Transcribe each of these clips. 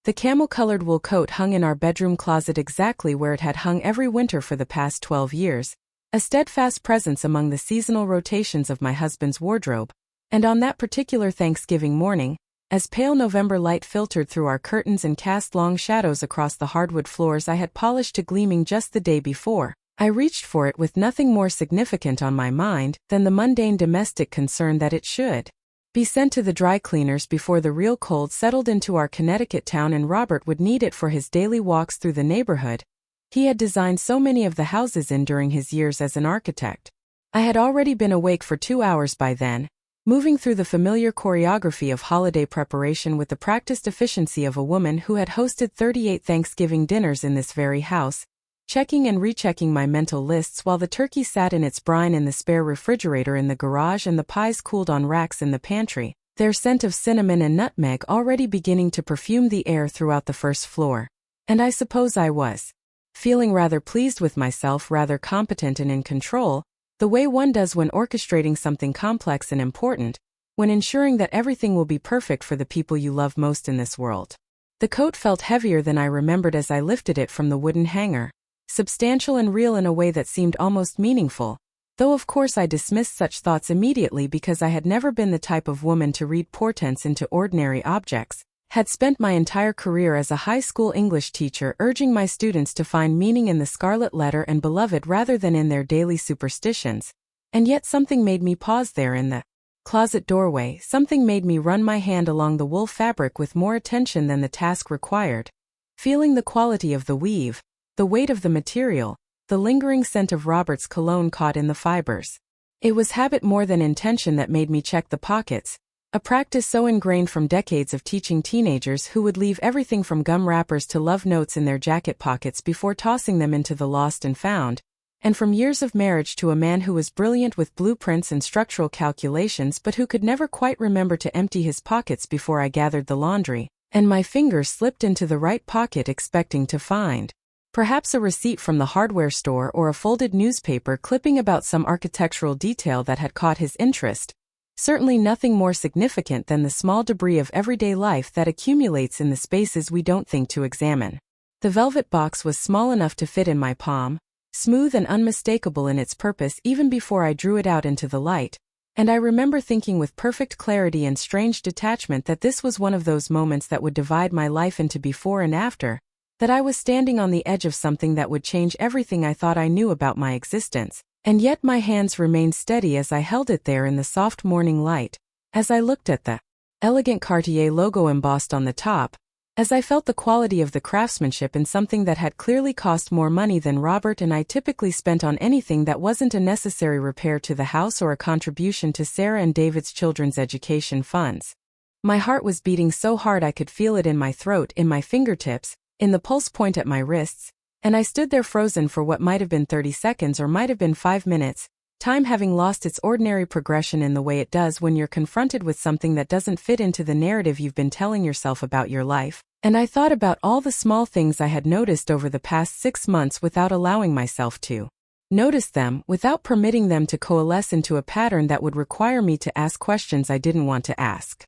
The camel-colored wool coat hung in our bedroom closet exactly where it had hung every winter for the past 12 years, a steadfast presence among the seasonal rotations of my husband's wardrobe. And on that particular Thanksgiving morning, as pale November light filtered through our curtains and cast long shadows across the hardwood floors I had polished to gleaming just the day before, I reached for it with nothing more significant on my mind than the mundane domestic concern that it should be sent to the dry cleaners before the real cold settled into our Connecticut town and Robert would need it for his daily walks through the neighborhood he had designed so many of the houses in during his years as an architect. I had already been awake for 2 hours by then, moving through the familiar choreography of holiday preparation with the practiced efficiency of a woman who had hosted 38 Thanksgiving dinners in this very house, checking and rechecking my mental lists while the turkey sat in its brine in the spare refrigerator in the garage and the pies cooled on racks in the pantry, their scent of cinnamon and nutmeg already beginning to perfume the air throughout the first floor. And I suppose I was feeling rather pleased with myself, rather competent and in control, the way one does when orchestrating something complex and important, when ensuring that everything will be perfect for the people you love most in this world. The coat felt heavier than I remembered as I lifted it from the wooden hanger, substantial and real in a way that seemed almost meaningful, though of course I dismissed such thoughts immediately because I had never been the type of woman to read portents into ordinary objects, had spent my entire career as a high school English teacher urging my students to find meaning in the scarlet letter and beloved rather than in their daily superstitions, and yet something made me pause there in the closet doorway, something made me run my hand along the wool fabric with more attention than the task required, feeling the quality of the weave, the weight of the material, the lingering scent of Robert's cologne caught in the fibers. It was habit more than intention that made me check the pockets, a practice so ingrained from decades of teaching teenagers who would leave everything from gum wrappers to love notes in their jacket pockets before tossing them into the lost and found, and from years of marriage to a man who was brilliant with blueprints and structural calculations but who could never quite remember to empty his pockets before I gathered the laundry, and my fingers slipped into the right pocket expecting to find perhaps a receipt from the hardware store or a folded newspaper clipping about some architectural detail that had caught his interest. Certainly nothing more significant than the small debris of everyday life that accumulates in the spaces we don't think to examine. The velvet box was small enough to fit in my palm, smooth and unmistakable in its purpose even before I drew it out into the light, and I remember thinking with perfect clarity and strange detachment that this was one of those moments that would divide my life into before and after, that I was standing on the edge of something that would change everything I thought I knew about my existence. And yet my hands remained steady as I held it there in the soft morning light, as I looked at the elegant Cartier logo embossed on the top, as I felt the quality of the craftsmanship in something that had clearly cost more money than Robert and I typically spent on anything that wasn't a necessary repair to the house or a contribution to Sarah and David's children's education funds. My heart was beating so hard I could feel it in my throat, in my fingertips, in the pulse point at my wrists, and I stood there frozen for what might have been 30 seconds or might have been 5 minutes, time having lost its ordinary progression in the way it does when you're confronted with something that doesn't fit into the narrative you've been telling yourself about your life. And I thought about all the small things I had noticed over the past 6 months without allowing myself to notice them, without permitting them to coalesce into a pattern that would require me to ask questions I didn't want to ask.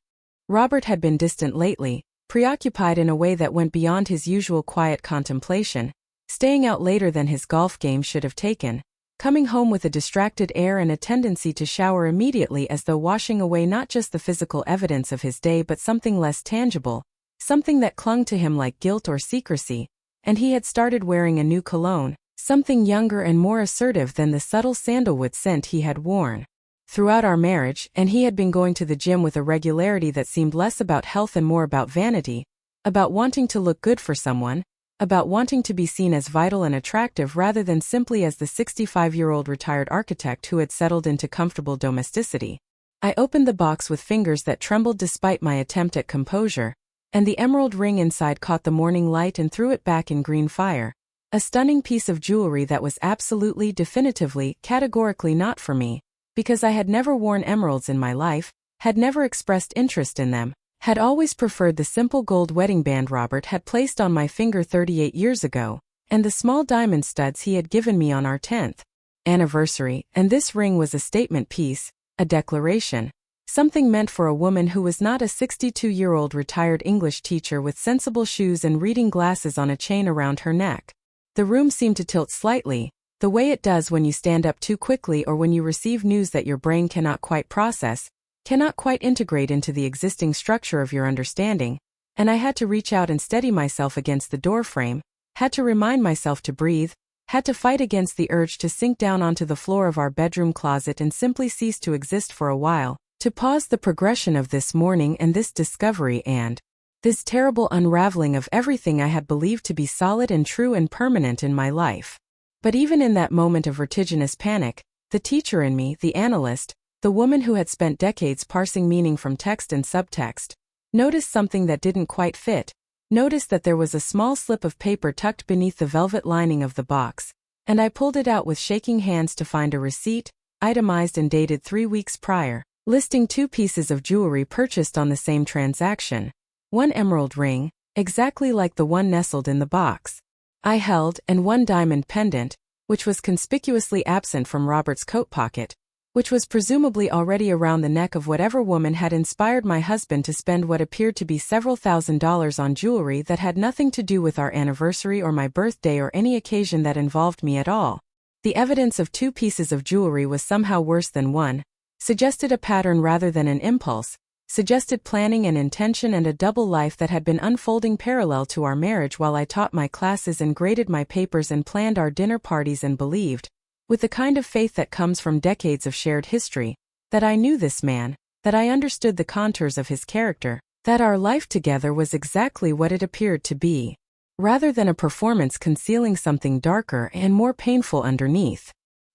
Robert had been distant lately, preoccupied in a way that went beyond his usual quiet contemplation, staying out later than his golf game should have taken, coming home with a distracted air and a tendency to shower immediately as though washing away not just the physical evidence of his day but something less tangible, something that clung to him like guilt or secrecy, and he had started wearing a new cologne, something younger and more assertive than the subtle sandalwood scent he had worn throughout our marriage, and he had been going to the gym with a regularity that seemed less about health and more about vanity, about wanting to look good for someone, about wanting to be seen as vital and attractive rather than simply as the 65-year-old retired architect who had settled into comfortable domesticity. I opened the box with fingers that trembled despite my attempt at composure, and the emerald ring inside caught the morning light and threw it back in green fire. A stunning piece of jewelry that was absolutely, definitively, categorically not for me, because I had never worn emeralds in my life, had never expressed interest in them, had always preferred the simple gold wedding band Robert had placed on my finger 38 years ago, and the small diamond studs he had given me on our 10th anniversary, and this ring was a statement piece, a declaration. Something meant for a woman who was not a 62-year-old retired English teacher with sensible shoes and reading glasses on a chain around her neck. The room seemed to tilt slightly, the way it does when you stand up too quickly or when you receive news that your brain cannot quite process, cannot quite integrate into the existing structure of your understanding, and I had to reach out and steady myself against the doorframe, had to remind myself to breathe, had to fight against the urge to sink down onto the floor of our bedroom closet and simply cease to exist for a while, to pause the progression of this morning and this discovery and this terrible unraveling of everything I had believed to be solid and true and permanent in my life. But even in that moment of vertiginous panic, the teacher in me, the analyst, the woman who had spent decades parsing meaning from text and subtext, noticed something that didn't quite fit, noticed that there was a small slip of paper tucked beneath the velvet lining of the box, and I pulled it out with shaking hands to find a receipt, itemized and dated 3 weeks prior, listing 2 pieces of jewelry purchased on the same transaction. One emerald ring, exactly like the one nestled in the box I held, and one diamond pendant, which was conspicuously absent from Robert's coat pocket, which was presumably already around the neck of whatever woman had inspired my husband to spend what appeared to be several $1,000s on jewelry that had nothing to do with our anniversary or my birthday or any occasion that involved me at all. The evidence of 2 pieces of jewelry was somehow worse than one, suggested a pattern rather than an impulse, suggested planning and intention and a double life that had been unfolding parallel to our marriage while I taught my classes and graded my papers and planned our dinner parties and believed, with the kind of faith that comes from decades of shared history, that I knew this man, that I understood the contours of his character, that our life together was exactly what it appeared to be, rather than a performance concealing something darker and more painful underneath.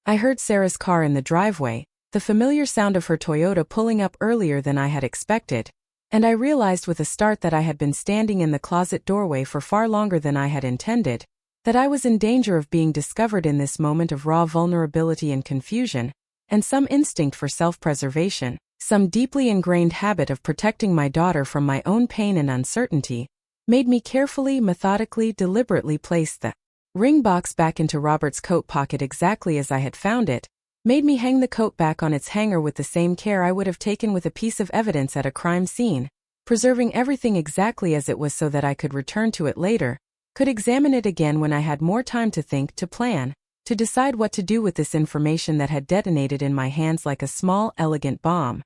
I heard Sarah's car in the driveway, the familiar sound of her Toyota pulling up earlier than I had expected, and I realized with a start that I had been standing in the closet doorway for far longer than I had intended, that I was in danger of being discovered in this moment of raw vulnerability and confusion, and some instinct for self-preservation, some deeply ingrained habit of protecting my daughter from my own pain and uncertainty, made me carefully, methodically, deliberately place the ring box back into Robert's coat pocket exactly as I had found it, made me hang the coat back on its hanger with the same care I would have taken with a piece of evidence at a crime scene, preserving everything exactly as it was so that I could return to it later, could examine it again when I had more time to think, to plan, to decide what to do with this information that had detonated in my hands like a small, elegant bomb.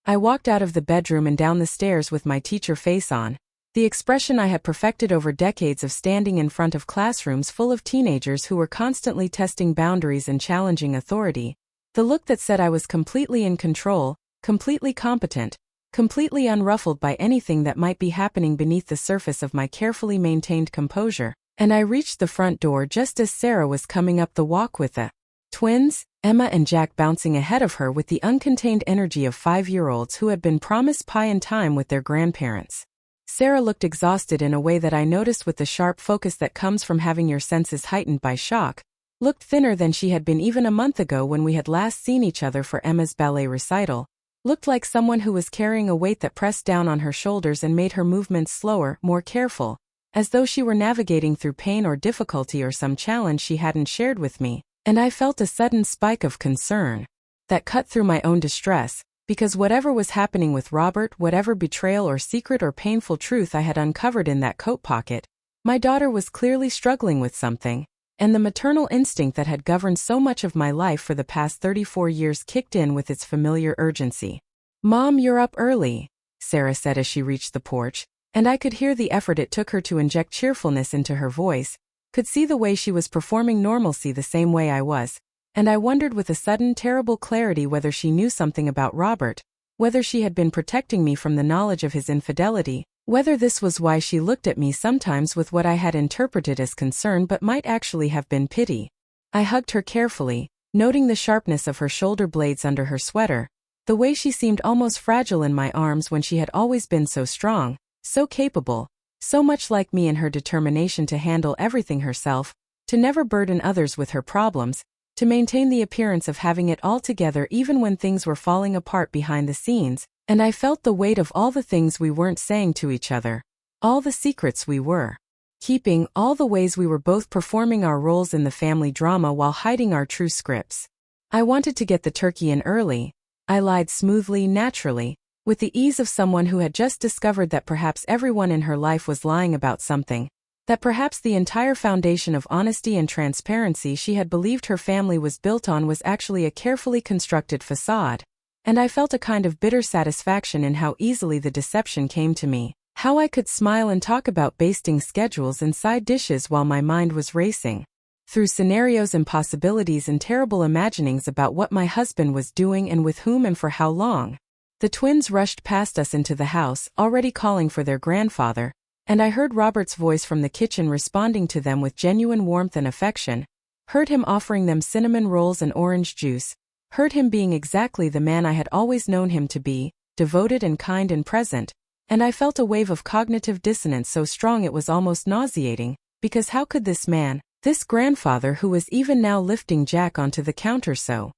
I walked out of the bedroom and down the stairs with my teacher face on, the expression I had perfected over decades of standing in front of classrooms full of teenagers who were constantly testing boundaries and challenging authority, the look that said I was completely in control, completely competent, completely unruffled by anything that might be happening beneath the surface of my carefully maintained composure, and I reached the front door just as Sarah was coming up the walk with the twins, Emma and Jack, bouncing ahead of her with the uncontained energy of 5-year-olds who had been promised pie and time with their grandparents. Sarah looked exhausted in a way that I noticed with the sharp focus that comes from having your senses heightened by shock, looked thinner than she had been even a month ago when we had last seen each other for Emma's ballet recital, looked like someone who was carrying a weight that pressed down on her shoulders and made her movements slower, more careful, as though she were navigating through pain or difficulty or some challenge she hadn't shared with me, and I felt a sudden spike of concern that cut through my own distress, because whatever was happening with Robert, whatever betrayal or secret or painful truth I had uncovered in that coat pocket, my daughter was clearly struggling with something, and the maternal instinct that had governed so much of my life for the past 34 years kicked in with its familiar urgency. "Mom, you're up early," Sarah said as she reached the porch, and I could hear the effort it took her to inject cheerfulness into her voice, could see the way she was performing normalcy the same way I was, and I wondered with a sudden terrible clarity whether she knew something about Robert, whether she had been protecting me from the knowledge of his infidelity, whether this was why she looked at me sometimes with what I had interpreted as concern but might actually have been pity. I hugged her carefully, noting the sharpness of her shoulder blades under her sweater, the way she seemed almost fragile in my arms when she had always been so strong, so capable, so much like me in her determination to handle everything herself, to never burden others with her problems, to maintain the appearance of having it all together even when things were falling apart behind the scenes, and I felt the weight of all the things we weren't saying to each other, all the secrets we were keeping, all the ways we were both performing our roles in the family drama while hiding our true scripts. I wanted to get the turkey in early, I lied smoothly, naturally, with the ease of someone who had just discovered that perhaps everyone in her life was lying about something, that perhaps the entire foundation of honesty and transparency she had believed her family was built on was actually a carefully constructed facade. And I felt a kind of bitter satisfaction in how easily the deception came to me, how I could smile and talk about basting schedules and side dishes while my mind was racing through scenarios and possibilities and terrible imaginings about what my husband was doing and with whom and for how long. The twins rushed past us into the house, already calling for their grandfather, and I heard Robert's voice from the kitchen responding to them with genuine warmth and affection, heard him offering them cinnamon rolls and orange juice, heard him being exactly the man I had always known him to be, devoted and kind and present, and I felt a wave of cognitive dissonance so strong it was almost nauseating, because how could this man, this grandfather who was even now lifting Jack onto the counter so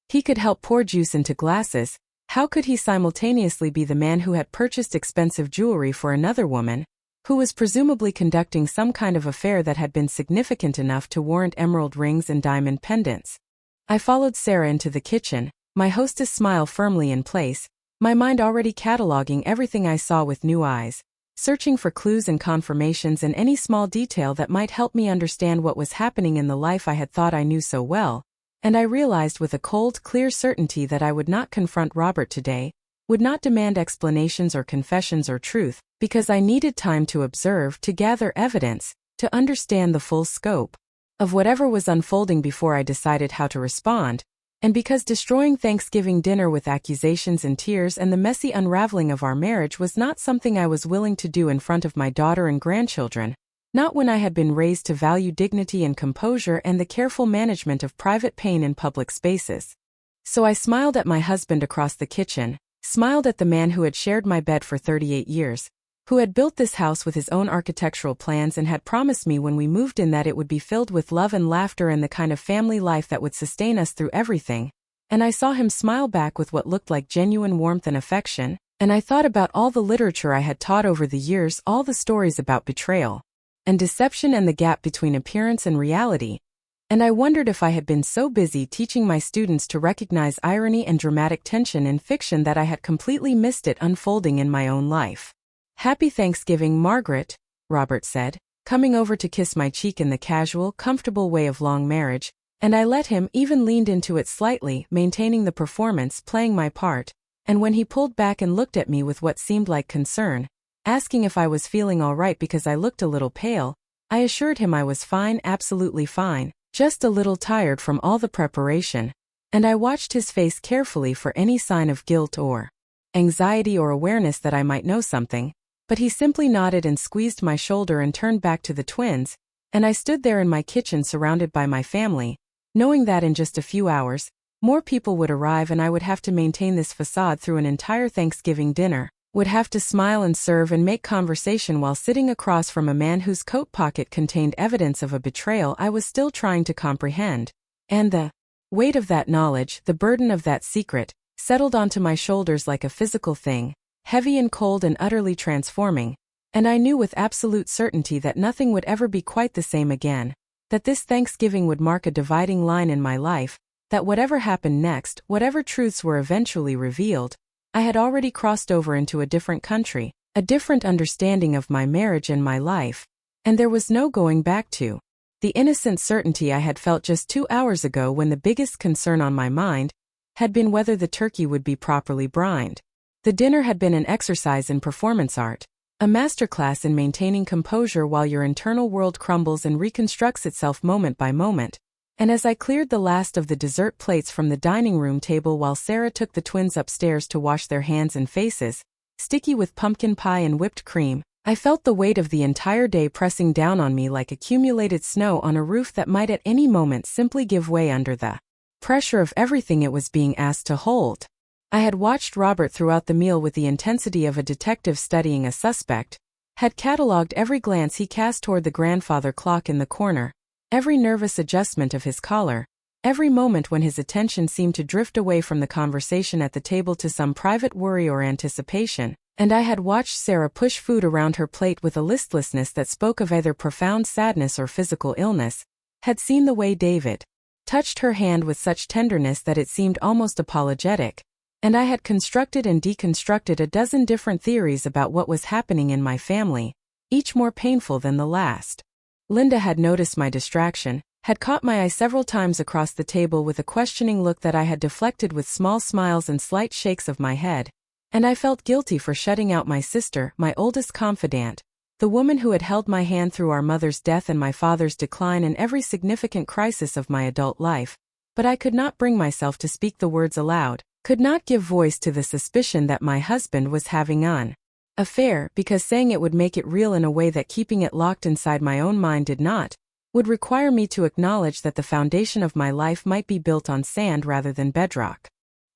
he could help pour juice into glasses, how could he simultaneously be the man who had purchased expensive jewelry for another woman, who was presumably conducting some kind of affair that had been significant enough to warrant emerald rings and diamond pendants? I followed Sarah into the kitchen, my hostess' smile firmly in place, my mind already cataloging everything I saw with new eyes, searching for clues and confirmations and any small detail that might help me understand what was happening in the life I had thought I knew so well. And I realized with a cold, clear certainty that I would not confront Robert today, would not demand explanations or confessions or truth, because I needed time to observe, to gather evidence, to understand the full scope of whatever was unfolding before I decided how to respond, and because destroying Thanksgiving dinner with accusations and tears and the messy unraveling of our marriage was not something I was willing to do in front of my daughter and grandchildren, not when I had been raised to value dignity and composure and the careful management of private pain in public spaces. So I smiled at my husband across the kitchen, smiled at the man who had shared my bed for 38 years, who had built this house with his own architectural plans and had promised me when we moved in that it would be filled with love and laughter and the kind of family life that would sustain us through everything, and I saw him smile back with what looked like genuine warmth and affection, and I thought about all the literature I had taught over the years, all the stories about betrayal and deception and the gap between appearance and reality, and I wondered if I had been so busy teaching my students to recognize irony and dramatic tension in fiction that I had completely missed it unfolding in my own life. "Happy Thanksgiving, Margaret," Robert said, coming over to kiss my cheek in the casual, comfortable way of long marriage, and I let him, even leaned into it slightly, maintaining the performance, playing my part, and when he pulled back and looked at me with what seemed like concern, asking if I was feeling all right because I looked a little pale, I assured him I was fine, absolutely fine, just a little tired from all the preparation, and I watched his face carefully for any sign of guilt or anxiety or awareness that I might know something, but he simply nodded and squeezed my shoulder and turned back to the twins, and I stood there in my kitchen surrounded by my family, knowing that in just a few hours, more people would arrive and I would have to maintain this facade through an entire Thanksgiving dinner, would have to smile and serve and make conversation while sitting across from a man whose coat pocket contained evidence of a betrayal I was still trying to comprehend, and the weight of that knowledge, the burden of that secret, settled onto my shoulders like a physical thing, heavy and cold and utterly transforming, and I knew with absolute certainty that nothing would ever be quite the same again, that this Thanksgiving would mark a dividing line in my life, that whatever happened next, whatever truths were eventually revealed, I had already crossed over into a different country, a different understanding of my marriage and my life, and there was no going back to the innocent certainty I had felt just 2 hours ago when the biggest concern on my mind had been whether the turkey would be properly brined. The dinner had been an exercise in performance art, a masterclass in maintaining composure while your internal world crumbles and reconstructs itself moment by moment. And as I cleared the last of the dessert plates from the dining room table while Sarah took the twins upstairs to wash their hands and faces, sticky with pumpkin pie and whipped cream, I felt the weight of the entire day pressing down on me like accumulated snow on a roof that might at any moment simply give way under the pressure of everything it was being asked to hold. I had watched Robert throughout the meal with the intensity of a detective studying a suspect, had catalogued every glance he cast toward the grandfather clock in the corner, every nervous adjustment of his collar, every moment when his attention seemed to drift away from the conversation at the table to some private worry or anticipation, and I had watched Sarah push food around her plate with a listlessness that spoke of either profound sadness or physical illness, had seen the way David touched her hand with such tenderness that it seemed almost apologetic, and I had constructed and deconstructed a dozen different theories about what was happening in my family, each more painful than the last. Linda had noticed my distraction, had caught my eye several times across the table with a questioning look that I had deflected with small smiles and slight shakes of my head, and I felt guilty for shutting out my sister, my oldest confidant, the woman who had held my hand through our mother's death and my father's decline and every significant crisis of my adult life. But I could not bring myself to speak the words aloud, could not give voice to the suspicion that my husband was having an affair, because saying it would make it real in a way that keeping it locked inside my own mind did not, would require me to acknowledge that the foundation of my life might be built on sand rather than bedrock.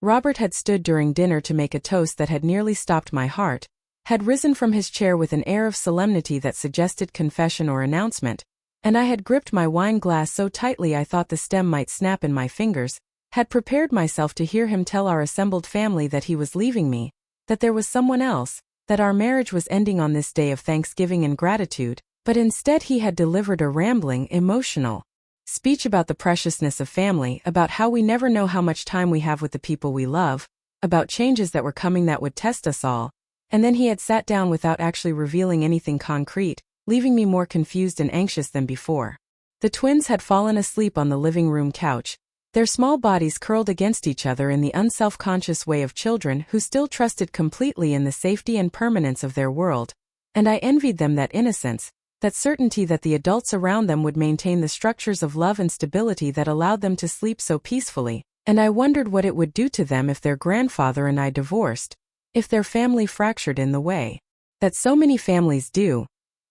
Robert had stood during dinner to make a toast that had nearly stopped my heart, had risen from his chair with an air of solemnity that suggested confession or announcement, and I had gripped my wine glass so tightly I thought the stem might snap in my fingers, had prepared myself to hear him tell our assembled family that he was leaving me, that there was someone else, that our marriage was ending on this day of thanksgiving and gratitude, but instead he had delivered a rambling, emotional speech about the preciousness of family, about how we never know how much time we have with the people we love, about changes that were coming that would test us all, and then he had sat down without actually revealing anything concrete, leaving me more confused and anxious than before. The twins had fallen asleep on the living room couch, their small bodies curled against each other in the unself-conscious way of children who still trusted completely in the safety and permanence of their world, and I envied them that innocence, that certainty that the adults around them would maintain the structures of love and stability that allowed them to sleep so peacefully, and I wondered what it would do to them if their grandfather and I divorced, if their family fractured in the way that so many families do,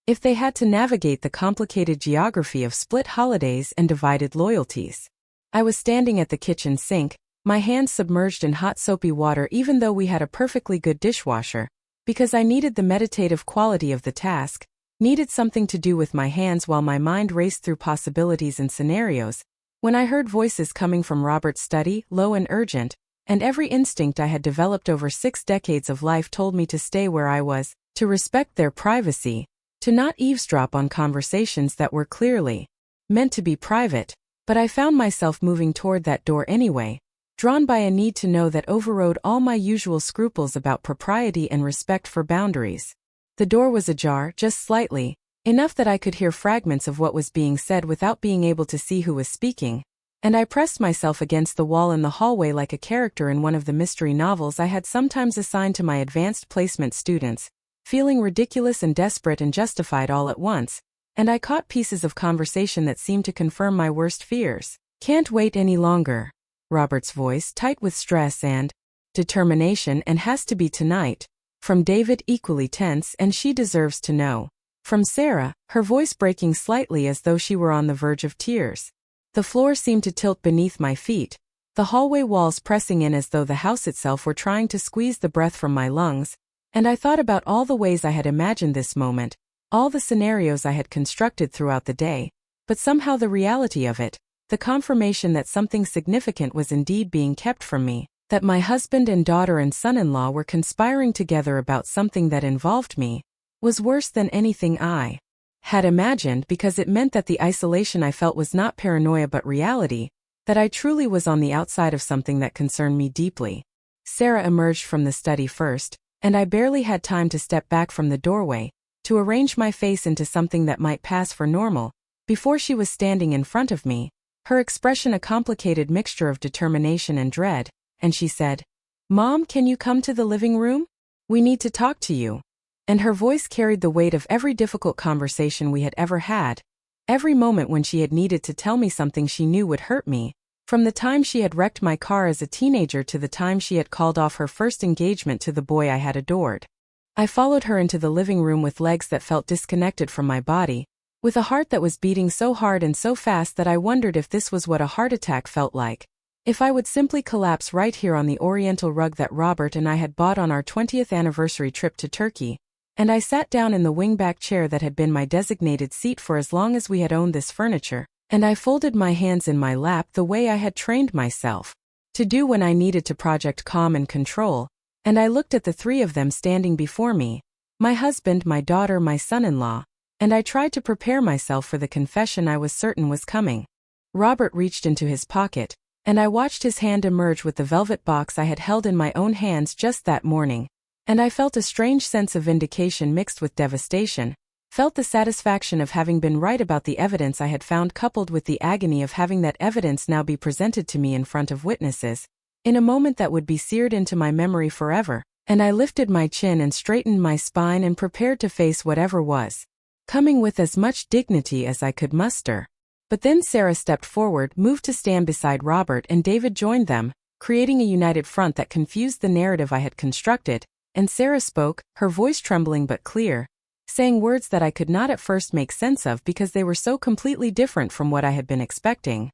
if they had to navigate the complicated geography of split holidays and divided loyalties. I was standing at the kitchen sink, my hands submerged in hot soapy water even though we had a perfectly good dishwasher, because I needed the meditative quality of the task, needed something to do with my hands while my mind raced through possibilities and scenarios, when I heard voices coming from Robert's study, low and urgent, and every instinct I had developed over 6 decades of life told me to stay where I was, to respect their privacy, to not eavesdrop on conversations that were clearly meant to be private, but I found myself moving toward that door anyway, drawn by a need to know that overrode all my usual scruples about propriety and respect for boundaries. The door was ajar, just slightly, enough that I could hear fragments of what was being said without being able to see who was speaking, and I pressed myself against the wall in the hallway like a character in one of the mystery novels I had sometimes assigned to my advanced placement students, feeling ridiculous and desperate and justified all at once, and I caught pieces of conversation that seemed to confirm my worst fears. "Can't wait any longer." Robert's voice, tight with stress and determination, "and has to be tonight." From David, equally tense, "and she deserves to know." From Sarah, her voice breaking slightly as though she were on the verge of tears. The floor seemed to tilt beneath my feet, the hallway walls pressing in as though the house itself were trying to squeeze the breath from my lungs, and I thought about all the ways I had imagined this moment, all the scenarios I had constructed throughout the day, but somehow the reality of it, the confirmation that something significant was indeed being kept from me, that my husband and daughter and son-in-law were conspiring together about something that involved me, was worse than anything I had imagined, because it meant that the isolation I felt was not paranoia but reality, that I truly was on the outside of something that concerned me deeply. Sarah emerged from the study first, and I barely had time to step back from the doorway, to arrange my face into something that might pass for normal, before she was standing in front of me, her expression a complicated mixture of determination and dread, and she said, "Mom, can you come to the living room? We need to talk to you." And her voice carried the weight of every difficult conversation we had ever had, every moment when she had needed to tell me something she knew would hurt me, from the time she had wrecked my car as a teenager to the time she had called off her first engagement to the boy I had adored. I followed her into the living room with legs that felt disconnected from my body, with a heart that was beating so hard and so fast that I wondered if this was what a heart attack felt like, if I would simply collapse right here on the oriental rug that Robert and I had bought on our 20th anniversary trip to Turkey. And I sat down in the wingback chair that had been my designated seat for as long as we had owned this furniture, and I folded my hands in my lap the way I had trained myself to do when I needed to project calm and control, and I looked at the 3 of them standing before me, my husband, my daughter, my son-in-law, and I tried to prepare myself for the confession I was certain was coming. Robert reached into his pocket, and I watched his hand emerge with the velvet box I had held in my own hands just that morning, and I felt a strange sense of vindication mixed with devastation, felt the satisfaction of having been right about the evidence I had found coupled with the agony of having that evidence now be presented to me in front of witnesses, in a moment that would be seared into my memory forever, and I lifted my chin and straightened my spine and prepared to face whatever was coming with as much dignity as I could muster. But then Sarah stepped forward, moved to stand beside Robert, and David joined them, creating a united front that confused the narrative I had constructed, and Sarah spoke, her voice trembling but clear, saying words that I could not at first make sense of because they were so completely different from what I had been expecting.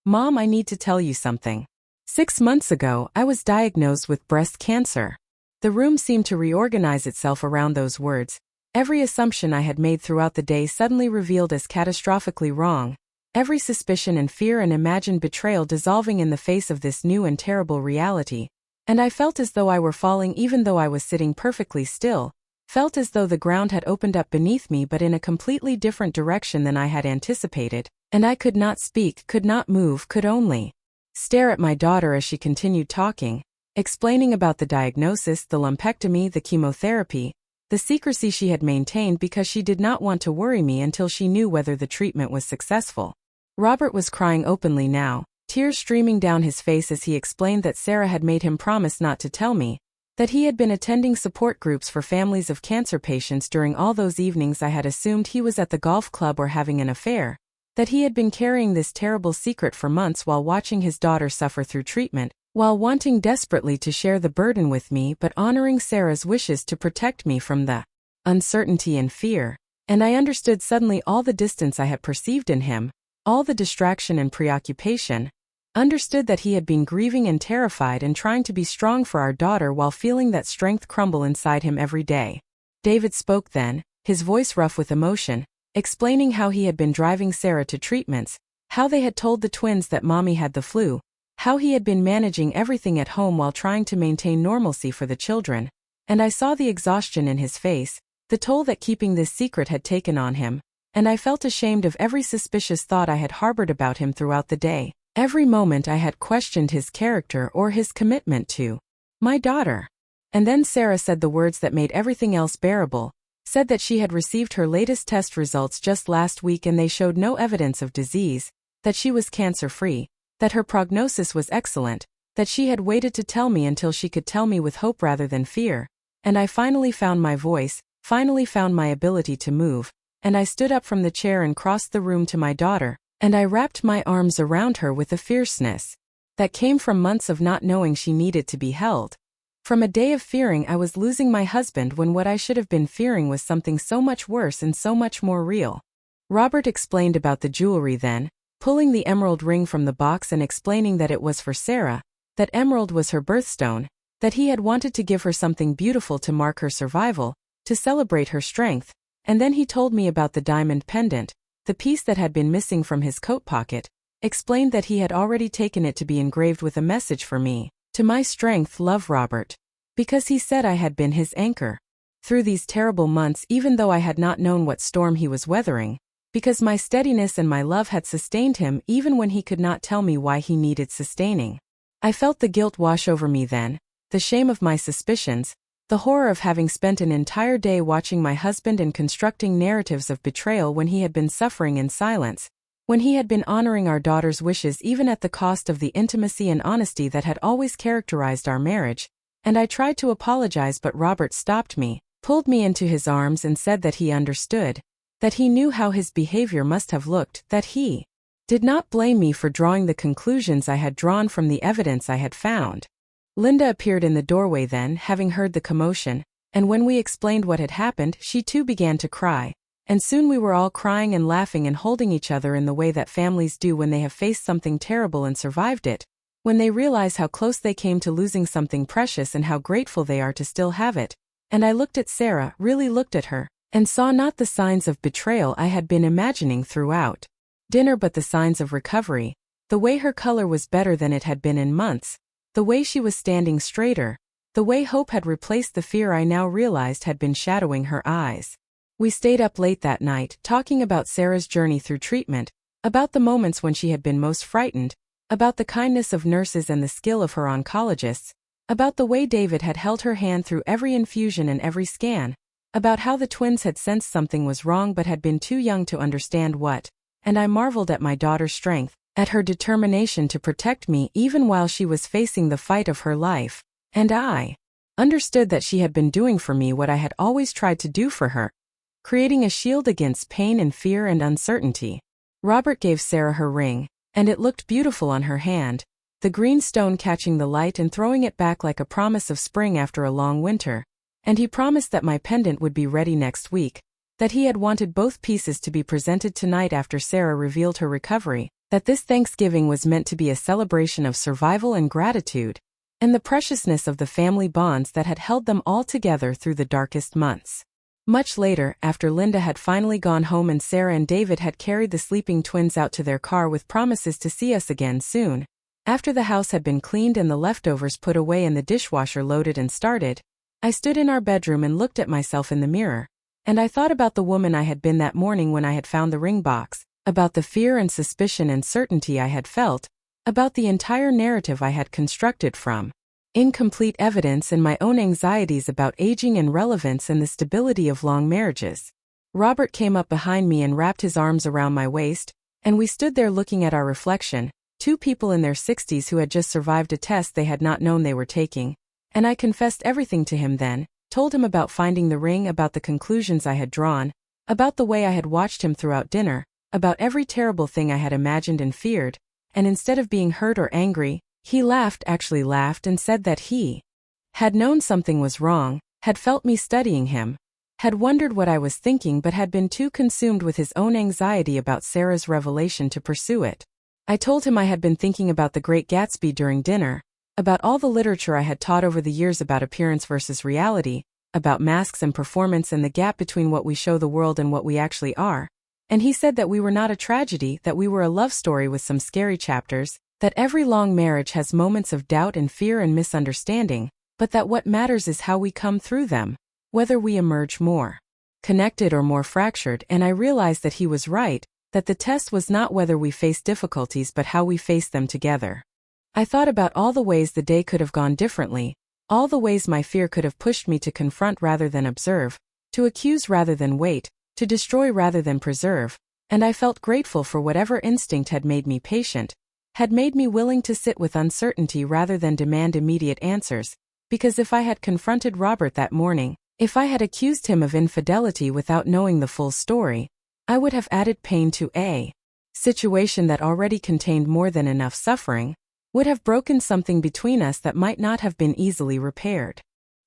"Mom, I need to tell you something. 6 months ago, I was diagnosed with breast cancer." The room seemed to reorganize itself around those words. Every assumption I had made throughout the day suddenly revealed as catastrophically wrong, every suspicion and fear and imagined betrayal dissolving in the face of this new and terrible reality, and I felt as though I were falling even though I was sitting perfectly still, felt as though the ground had opened up beneath me but in a completely different direction than I had anticipated, and I could not speak, could not move, could only stare at my daughter as she continued talking, explaining about the diagnosis, the lumpectomy, the chemotherapy, the secrecy she had maintained because she did not want to worry me until she knew whether the treatment was successful. Robert was crying openly now, tears streaming down his face as he explained that Sarah had made him promise not to tell me, that he had been attending support groups for families of cancer patients during all those evenings I had assumed he was at the golf club or having an affair, that he had been carrying this terrible secret for months while watching his daughter suffer through treatment, while wanting desperately to share the burden with me but honoring Sarah's wishes to protect me from the uncertainty and fear, and I understood suddenly all the distance I had perceived in him, all the distraction and preoccupation, understood that he had been grieving and terrified and trying to be strong for our daughter while feeling that strength crumble inside him every day. David spoke then, his voice rough with emotion, explaining how he had been driving Sarah to treatments, how they had told the twins that Mommy had the flu, how he had been managing everything at home while trying to maintain normalcy for the children, and I saw the exhaustion in his face, the toll that keeping this secret had taken on him, and I felt ashamed of every suspicious thought I had harbored about him throughout the day, every moment I had questioned his character or his commitment to my daughter. And then Sarah said the words that made everything else bearable, said that she had received her latest test results just last week and they showed no evidence of disease, that she was cancer-free, that her prognosis was excellent, that she had waited to tell me until she could tell me with hope rather than fear, and I finally found my voice, finally found my ability to move, and I stood up from the chair and crossed the room to my daughter, and I wrapped my arms around her with a fierceness that came from months of not knowing she needed to be held. From a day of fearing I was losing my husband when what I should have been fearing was something so much worse and so much more real. Robert explained about the jewelry then, pulling the emerald ring from the box and explaining that it was for Sarah, that emerald was her birthstone, that he had wanted to give her something beautiful to mark her survival, to celebrate her strength, and then he told me about the diamond pendant, the piece that had been missing from his coat pocket, explained that he had already taken it to be engraved with a message for me, to my strength, love Robert, because he said I had been his anchor through these terrible months even though I had not known what storm he was weathering, because my steadiness and my love had sustained him even when he could not tell me why he needed sustaining. I felt the guilt wash over me then, the shame of my suspicions, the horror of having spent an entire day watching my husband and constructing narratives of betrayal when he had been suffering in silence, when he had been honoring our daughter's wishes even at the cost of the intimacy and honesty that had always characterized our marriage, and I tried to apologize but Robert stopped me, pulled me into his arms and said that he understood, that he knew how his behavior must have looked, that he did not blame me for drawing the conclusions I had drawn from the evidence I had found. Linda appeared in the doorway then, having heard the commotion, and when we explained what had happened, she too began to cry, and soon we were all crying and laughing and holding each other in the way that families do when they have faced something terrible and survived it, when they realize how close they came to losing something precious and how grateful they are to still have it. And I looked at Sarah, really looked at her, and saw not the signs of betrayal I had been imagining throughout dinner but the signs of recovery, the way her color was better than it had been in months, the way she was standing straighter, the way hope had replaced the fear I now realized had been shadowing her eyes. We stayed up late that night, talking about Sarah's journey through treatment, about the moments when she had been most frightened, about the kindness of nurses and the skill of her oncologists, about the way David had held her hand through every infusion and every scan, about how the twins had sensed something was wrong but had been too young to understand what, and I marveled at my daughter's strength, at her determination to protect me even while she was facing the fight of her life, and I understood that she had been doing for me what I had always tried to do for her, creating a shield against pain and fear and uncertainty. Robert gave Sarah her ring, and it looked beautiful on her hand, the green stone catching the light and throwing it back like a promise of spring after a long winter. And he promised that my pendant would be ready next week, that he had wanted both pieces to be presented tonight after Sarah revealed her recovery, that this Thanksgiving was meant to be a celebration of survival and gratitude, and the preciousness of the family bonds that had held them all together through the darkest months. Much later, after Linda had finally gone home and Sarah and David had carried the sleeping twins out to their car with promises to see us again soon, after the house had been cleaned and the leftovers put away and the dishwasher loaded and started, I stood in our bedroom and looked at myself in the mirror, and I thought about the woman I had been that morning when I had found the ring box, about the fear and suspicion and certainty I had felt, about the entire narrative I had constructed from incomplete evidence and my own anxieties about aging and relevance and the stability of long marriages. Robert came up behind me and wrapped his arms around my waist, and we stood there looking at our reflection, two people in their 60s who had just survived a test they had not known they were taking, and I confessed everything to him then, told him about finding the ring, about the conclusions I had drawn, about the way I had watched him throughout dinner, about every terrible thing I had imagined and feared, and instead of being hurt or angry, he actually laughed and said that he had known something was wrong, had felt me studying him, had wondered what I was thinking but had been too consumed with his own anxiety about Sarah's revelation to pursue it. I told him I had been thinking about The Great Gatsby during dinner, about all the literature I had taught over the years about appearance versus reality, about masks and performance and the gap between what we show the world and what we actually are, and he said that we were not a tragedy, that we were a love story with some scary chapters, that every long marriage has moments of doubt and fear and misunderstanding, but that what matters is how we come through them, whether we emerge more connected or more fractured. And I realized that he was right, that the test was not whether we face difficulties but how we face them together. I thought about all the ways the day could have gone differently, all the ways my fear could have pushed me to confront rather than observe, to accuse rather than wait, to destroy rather than preserve, and I felt grateful for whatever instinct had made me patient, had made me willing to sit with uncertainty rather than demand immediate answers, because if I had confronted Robert that morning, if I had accused him of infidelity without knowing the full story, I would have added pain to a situation that already contained more than enough suffering, would have broken something between us that might not have been easily repaired.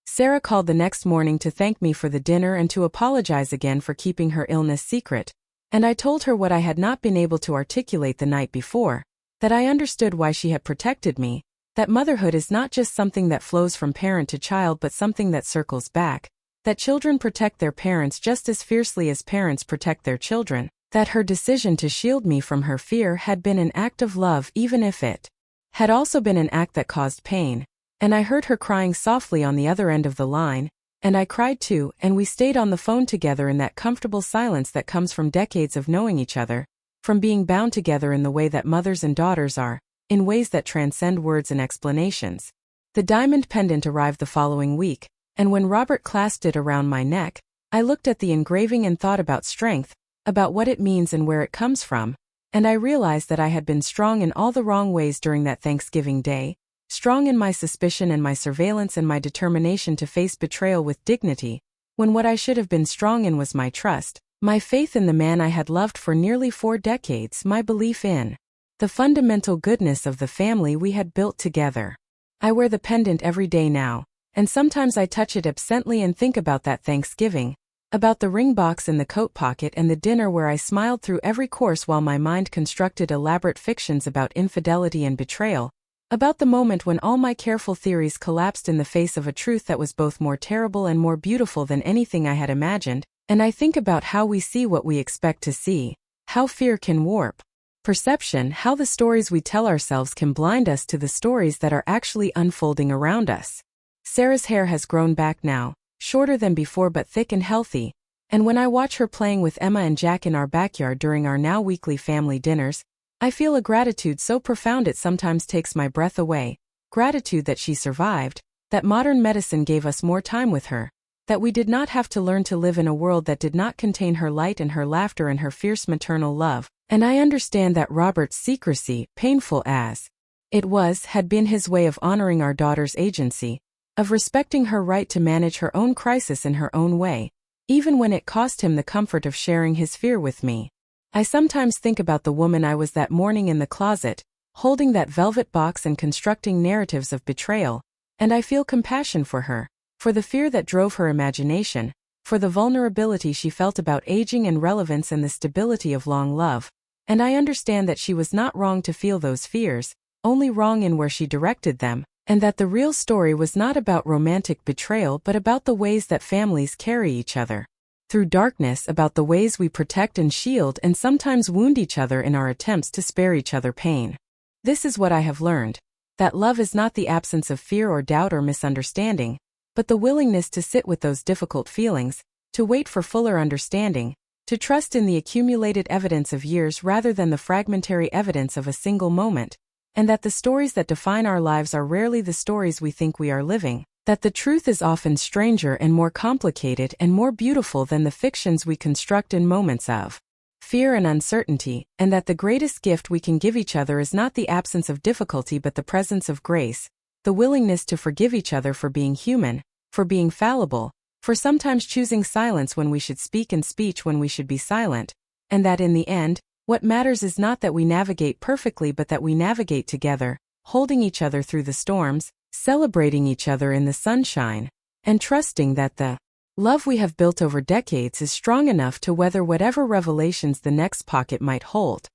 Sarah called the next morning to thank me for the dinner and to apologize again for keeping her illness secret, and I told her what I had not been able to articulate the night before, that I understood why she had protected me, that motherhood is not just something that flows from parent to child but something that circles back, that children protect their parents just as fiercely as parents protect their children, that her decision to shield me from her fear had been an act of love even if it had also been an act that caused pain, and I heard her crying softly on the other end of the line, and I cried too, and we stayed on the phone together in that comfortable silence that comes from decades of knowing each other, from being bound together in the way that mothers and daughters are, in ways that transcend words and explanations. The diamond pendant arrived the following week, and when Robert clasped it around my neck, I looked at the engraving and thought about strength, about what it means and where it comes from, and I realized that I had been strong in all the wrong ways during that Thanksgiving day, strong in my suspicion and my surveillance and my determination to face betrayal with dignity, when what I should have been strong in was my trust, my faith in the man I had loved for nearly 4 decades, my belief in the fundamental goodness of the family we had built together. I wear the pendant every day now, and sometimes I touch it absently and think about that Thanksgiving, about the ring box in the coat pocket and the dinner where I smiled through every course while my mind constructed elaborate fictions about infidelity and betrayal, about the moment when all my careful theories collapsed in the face of a truth that was both more terrible and more beautiful than anything I had imagined, and I think about how we see what we expect to see, how fear can warp perception, how the stories we tell ourselves can blind us to the stories that are actually unfolding around us. Sarah's hair has grown back now, shorter than before but thick and healthy, and when I watch her playing with Emma and Jack in our backyard during our now weekly family dinners, I feel a gratitude so profound it sometimes takes my breath away, gratitude that she survived, that modern medicine gave us more time with her, that we did not have to learn to live in a world that did not contain her light and her laughter and her fierce maternal love. And I understand that Robert's secrecy, painful as it was, had been his way of honoring our daughter's agency, of respecting her right to manage her own crisis in her own way, even when it cost him the comfort of sharing his fear with me. I sometimes think about the woman I was that morning in the closet, holding that velvet box and constructing narratives of betrayal, and I feel compassion for her, for the fear that drove her imagination, for the vulnerability she felt about aging and relevance and the stability of long love, and I understand that she was not wrong to feel those fears, only wrong in where she directed them, and that the real story was not about romantic betrayal but about the ways that families carry each other through darkness, about the ways we protect and shield and sometimes wound each other in our attempts to spare each other pain. This is what I have learned, that love is not the absence of fear or doubt or misunderstanding, but the willingness to sit with those difficult feelings, to wait for fuller understanding, to trust in the accumulated evidence of years rather than the fragmentary evidence of a single moment, and that the stories that define our lives are rarely the stories we think we are living, that the truth is often stranger and more complicated and more beautiful than the fictions we construct in moments of fear and uncertainty, and that the greatest gift we can give each other is not the absence of difficulty but the presence of grace, the willingness to forgive each other for being human, for being fallible, for sometimes choosing silence when we should speak and speech when we should be silent, and that in the end, what matters is not that we navigate perfectly but that we navigate together, holding each other through the storms, celebrating each other in the sunshine, and trusting that the love we have built over decades is strong enough to weather whatever revelations the next pocket might hold.